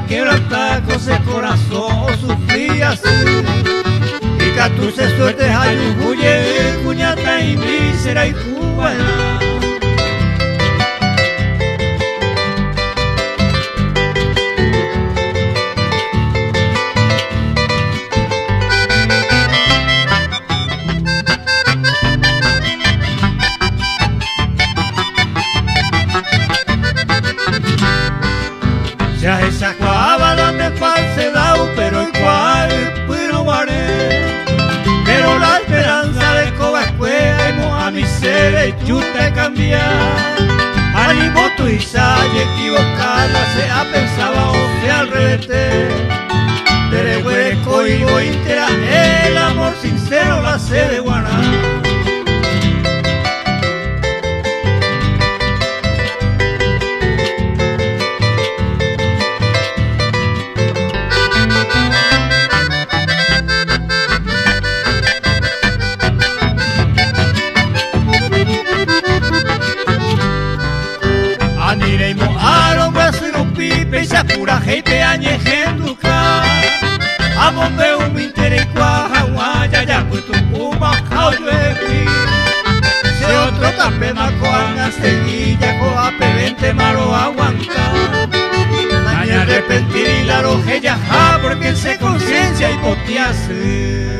de quebrantaco ese corazón sufría así. Y catuce suerte ayuhuye, cuñata y mísera y cubana. Ya esa cuava me falsedao, pero igual pero guaré. Pero la esperanza de Cobacuea a mi ser chuta cambiar. Ánimo tu isa y equivocarla, sea pensaba o sea al revete. Pero hueco y entera, el amor sincero la sé de guaná. Aniremo aro brasero pipe ya pura gente añejenduka. Amo veo mi interés guaja ya puesto uma cauyepi. Se otro tape macoanga seguilla coape vente maro aguanta. Mañana arrepentir y la roje ya porque se conciencia y potiase.